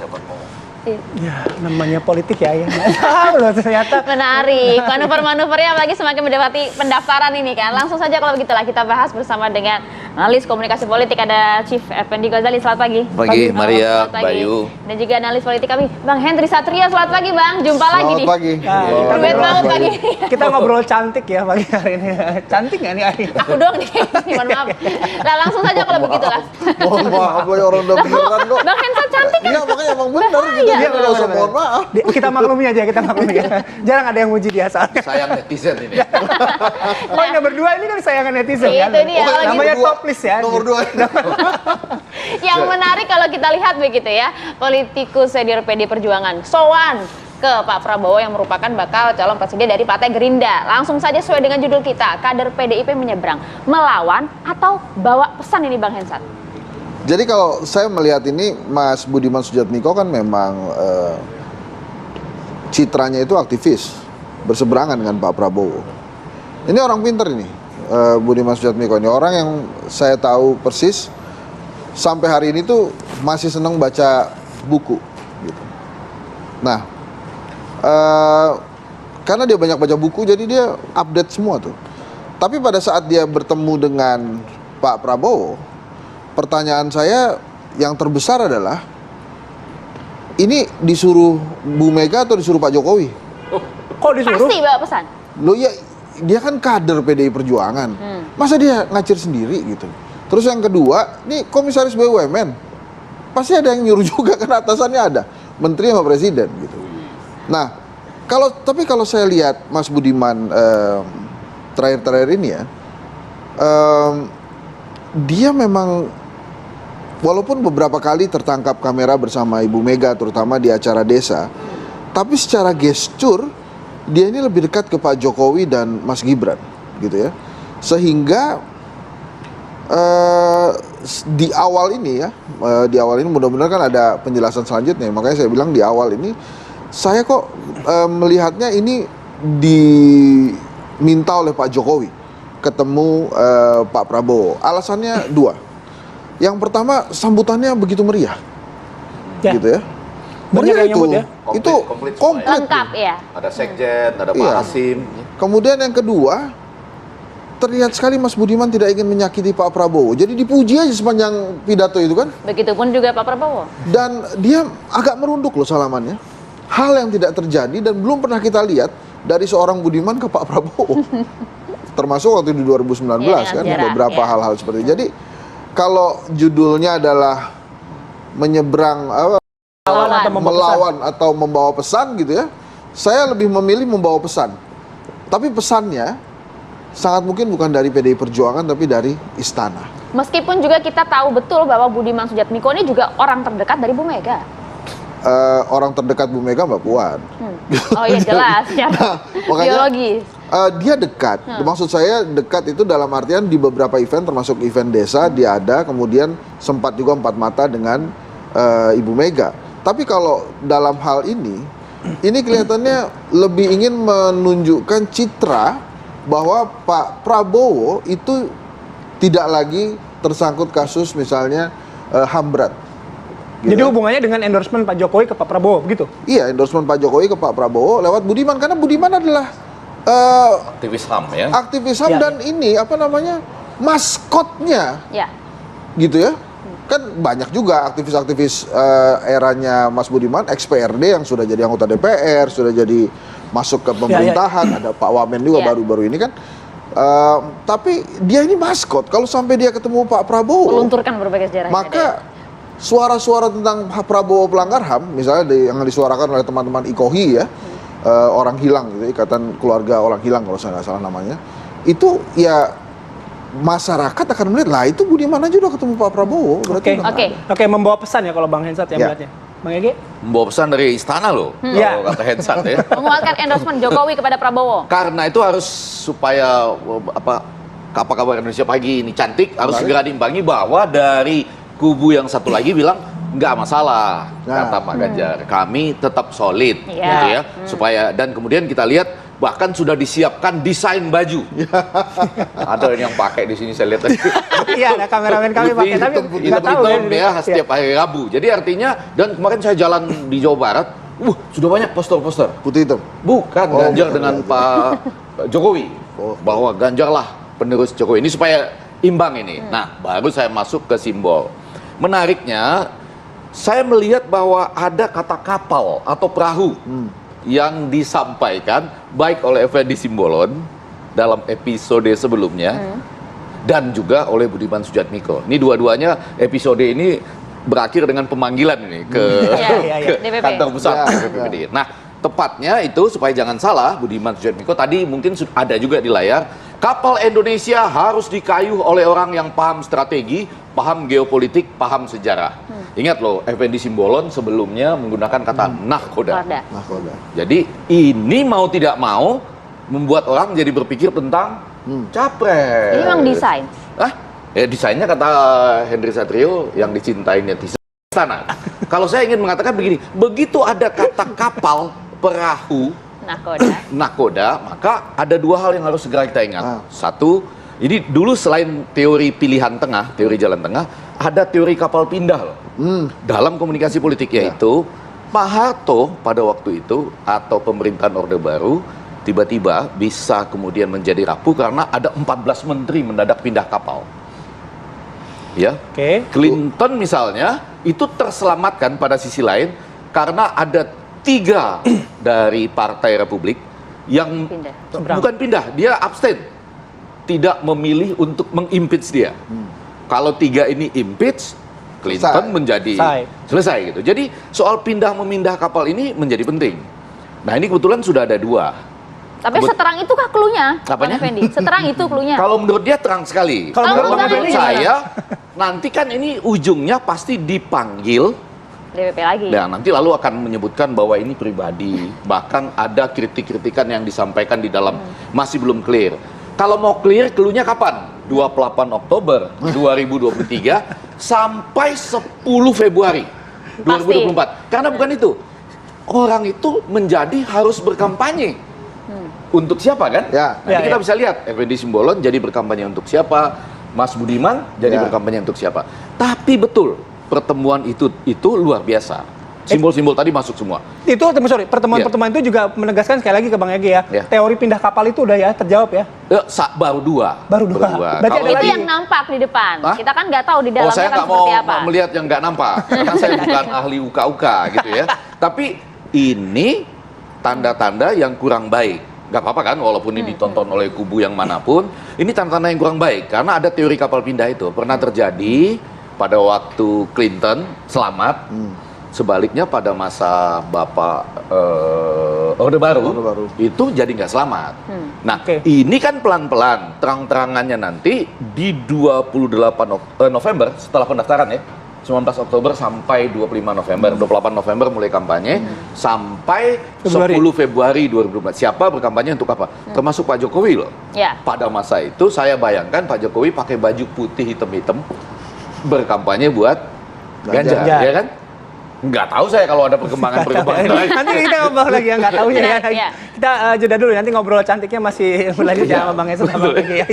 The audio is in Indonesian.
siapa mau. Ya, namanya politik ya. Loh, ternyata. Menarik, manuver-manuvernya apalagi semakin mendekati pendaftaran ini kan. Langsung saja kalau begitulah kita bahas bersama dengan analis komunikasi politik, ada Chief Effendi Ghazali. Selamat pagi. Pagi, Maria, Selamat pagi. Bayu. Dan juga analis politik kami, Bang Hendri Satria. Selamat pagi, Bang. Jumpa lagi nih. Selamat pagi. Duet banget pagi. Kita ngobrol cantik ya pagi hari ini. Cantik nggak nih Ari? Aku doang nih, mohon maaf. Nah, langsung saja kalau begitulah. Mohon maaf, orang udah beneran kok. Bang Hendri cantik kan? Iya, makanya emang bener gitu. Iya, Dia nggak usah mohon maaf. Kita maklumi aja, kita maklumi ya. Jarang ada yang muji dia soalnya. Sayang netizen ini. Oh, ini berdua ini kan sayangan netizen kan? Itu dia, Oh, lagi namanya berdua. top list ya. Nomor 2. Yang menarik kalau kita lihat begitu ya, politikus senior PD Perjuangan sowan ke Pak Prabowo yang merupakan bakal calon presiden dari Partai Gerindra. Langsung saja sesuai dengan judul kita, kader PDIP menyeberang, melawan atau bawa pesan ini Bang Hensat? Jadi kalau saya melihat ini, Mas Budiman Sujatmiko kan memang citranya itu aktivis, berseberangan dengan Pak Prabowo. Ini orang pinter ini, Budiman Sujatmiko ini. Orang yang saya tahu persis, sampai hari ini tuh masih seneng baca buku. Gitu. Nah, karena dia banyak baca buku, jadi dia update semua tuh. Tapi pada saat dia bertemu dengan Pak Prabowo, pertanyaan saya yang terbesar adalah, ini disuruh Bu Mega atau disuruh Pak Jokowi? Kok disuruh? Pasti bawa pesan. Loh ya, dia kan kader PDI Perjuangan. Masa dia ngacir sendiri gitu? Terus yang kedua, nih komisaris BUMN, pasti ada yang nyuruh juga, kan atasannya ada. Menteri sama presiden gitu. Nah, tapi kalau saya lihat Mas Budiman terakhir-terakhir ini ya, dia memang walaupun beberapa kali tertangkap kamera bersama Ibu Mega, terutama di acara desa, tapi secara gestur dia ini lebih dekat ke Pak Jokowi dan Mas Gibran, gitu ya. Sehingga di awal ini ya, mudah-mudahan kan ada penjelasan selanjutnya. Makanya saya bilang di awal ini, saya kok melihatnya ini diminta oleh Pak Jokowi ketemu Pak Prabowo. Alasannya dua. Yang pertama, sambutannya begitu meriah, Ya. gitu ya. Banyak yang Meriah nyebut ya. itu Komplit komplit. Lengkap ya. Ada sekjen, ada Pak Iya. Hasim. Kemudian yang kedua, terlihat sekali Mas Budiman tidak ingin menyakiti Pak Prabowo. Jadi dipuji aja sepanjang pidato itu kan. Begitupun juga Pak Prabowo. Dan dia agak merunduk loh salamannya. Hal yang tidak terjadi dan belum pernah kita lihat dari seorang Budiman ke Pak Prabowo. Termasuk waktu di 2019 Ya, kan, jarak, beberapa ya. hal-hal seperti itu. Jadi kalau judulnya adalah menyeberang melawan atau membawa pesan gitu ya, saya lebih memilih membawa pesan. Tapi pesannya sangat mungkin bukan dari PDI Perjuangan tapi dari istana. Meskipun juga kita tahu betul bahwa Budiman Sujatmiko ini juga orang terdekat dari Bu Mega. Orang terdekat Bu Mega Mbak Puan. Oh iya jelas, secara makanya, biologis. dia dekat. Maksud saya dekat itu dalam artian di beberapa event, termasuk event desa dia ada. Kemudian sempat juga empat mata dengan Ibu Mega. Tapi kalau dalam hal ini kelihatannya lebih ingin menunjukkan citra bahwa Pak Prabowo itu tidak lagi tersangkut kasus misalnya HAM berat. Jadi hubungannya dengan endorsement Pak Jokowi ke Pak Prabowo, begitu? Iya, endorsement Pak Jokowi ke Pak Prabowo lewat Budiman, karena Budiman adalah Aktivis HAM ya. aktivis HAM Ya. dan ini apa namanya, maskotnya, Ya. gitu ya. Kan banyak juga aktivis-aktivis eranya Mas Budiman, ex-PRD yang sudah jadi anggota DPR, sudah jadi masuk ke pemerintahan, ada Pak Wamen juga Ya. baru-baru ini kan. Tapi dia ini maskot. Kalau sampai dia ketemu Pak Prabowo, Melunturkan berbagai sejarah. maka suara-suara tentang Prabowo pelanggar HAM, misalnya yang disuarakan oleh teman-teman IKOHI ya, orang hilang gitu, Ikatan Keluarga Orang Hilang kalau saya nggak salah namanya, itu ya masyarakat akan melihat, lah itu Budiman aja udah ketemu Pak Prabowo, berarti udah nggak ada. Oke, membawa pesan ya kalau Bang Hensat yang Ya. melihatnya. Bang Ege? Membawa pesan dari istana loh, Ya. kalau kata Hensat ya. Menguatkan endorsement Jokowi kepada Prabowo. Karena itu harus supaya apa kabar Indonesia pagi ini cantik, harus segera diimbangi bahwa dari kubu yang satu lagi bilang nggak masalah, Nah. kata Pak Ganjar, kami tetap solid, Iya. gitu ya, supaya, dan kemudian kita lihat bahkan sudah disiapkan desain baju. Ada yang pakai di sini saya lihat tadi. Iya, ada kameramen kami pakai, tapi nggak tahu hitam ya, ya. setiap hari Rabu. Jadi artinya, dan kemarin saya jalan di Jawa Barat, sudah banyak poster-poster. Putih hitam. Bukan, Oh, Ganjar bukan. dengan Pak Jokowi. Oh. Bahwa Ganjar lah penerus Jokowi. Ini supaya imbang ini. Nah, baru saya masuk ke simbol. Menariknya, saya melihat bahwa ada kata kapal atau perahu yang disampaikan baik oleh Effendi Simbolon dalam episode sebelumnya dan juga oleh Budiman Sujatmiko. Ini dua-duanya episode ini berakhir dengan pemanggilan ini ke, Iya. ke DPP. kantor pusat Ya. BPPD. Nah, tepatnya itu supaya jangan salah, Budiman Sujatmiko tadi mungkin ada juga di layar, kapal Indonesia harus dikayuh oleh orang yang paham strategi, paham geopolitik, paham sejarah. Ingat loh, Effendi Simbolon sebelumnya menggunakan kata nahkoda. Korda. Nahkoda. Jadi ini mau tidak mau membuat orang jadi berpikir tentang capres. Ini memang desain. Desainnya kata Henry Satrio yang dicintai netizen sana. Kalau saya ingin mengatakan begini, begitu ada kata kapal, perahu, nahkoda, maka ada dua hal yang harus segera kita ingat. Satu, ini dulu selain teori pilihan tengah, teori jalan tengah, ada teori kapal pindah loh. Dalam komunikasi politik, yaitu Pak Harto pada waktu itu atau pemerintahan Orde Baru tiba-tiba bisa kemudian menjadi rapuh karena ada 14 menteri mendadak pindah kapal. Ya, Oke. Clinton misalnya itu terselamatkan pada sisi lain karena ada 3 dari Partai Republik yang Pindah. bukan pindah, dia abstain, tidak memilih untuk mengimpeach dia. Kalau 3 ini impeach, Clinton Selesai. menjadi selesai gitu. Jadi soal pindah memindah kapal ini menjadi penting. Nah ini kebetulan sudah ada 2. Tapi seterang itu kah cluenya? Apanya? Bang Effendi? Seterang itu cluenya. Kalau menurut dia terang sekali. Kalau menurut Bang menurut Effendi saya, nanti kan ini ujungnya pasti dipanggil. DPP lagi. Nah, nanti lalu akan menyebutkan bahwa ini pribadi. Bahkan ada kritik-kritikan yang disampaikan di dalam masih belum clear. Kalau mau clear, cluenya kapan? 28 Oktober 2023 sampai 10 Februari 2024. Karena bukan itu. Orang itu menjadi harus berkampanye. Untuk siapa kan? Ya. Nanti Ya, kita ya. bisa lihat Effendi Simbolon jadi berkampanye untuk siapa, Mas Budiman jadi Ya. berkampanye untuk siapa. Tapi betul, pertemuan itu luar biasa. Simbol-simbol tadi masuk semua. Itu pertemuan-pertemuan itu juga menegaskan sekali lagi ke Bang Ege ya. Ya. Teori pindah kapal itu udah ya terjawab ya. Baru dua. Baru dua. Berarti Kalau ada Itu lagi. yang nampak di depan. Hah? Kita kan nggak tahu di dalamnya saya kan nggak mau seperti apa. melihat yang nggak nampak, karena saya bukan ahli uka-uka gitu ya. Tapi ini tanda-tanda yang kurang baik. Nggak apa-apa kan, walaupun ini ditonton oleh kubu yang manapun, ini tanda-tanda yang kurang baik. Karena ada teori kapal pindah itu. Pernah terjadi pada waktu Clinton selamat, sebaliknya pada masa Bapak Orde Baru, itu jadi nggak selamat. Nah, Oke. ini kan pelan-pelan, terang-terangannya nanti di 28 November setelah pendaftaran ya. 19 Oktober sampai 25 November, 28 November mulai kampanye sampai 10 Februari 2024. Siapa berkampanye untuk apa? Termasuk Pak Jokowi loh. Ya. Pada masa itu saya bayangkan Pak Jokowi pakai baju putih hitam-hitam berkampanye buat Ganjar, Ganjar. ya kan? Nggak tahu saya kalau ada perkembangan-perkembangan lain. Nanti kita ngobrol lagi ya, nggak tahunya ya. Iya. Kita jeda dulu, nanti ngobrol cantiknya masih lanjut ya sama Bang Ege sama Bang Ege ya.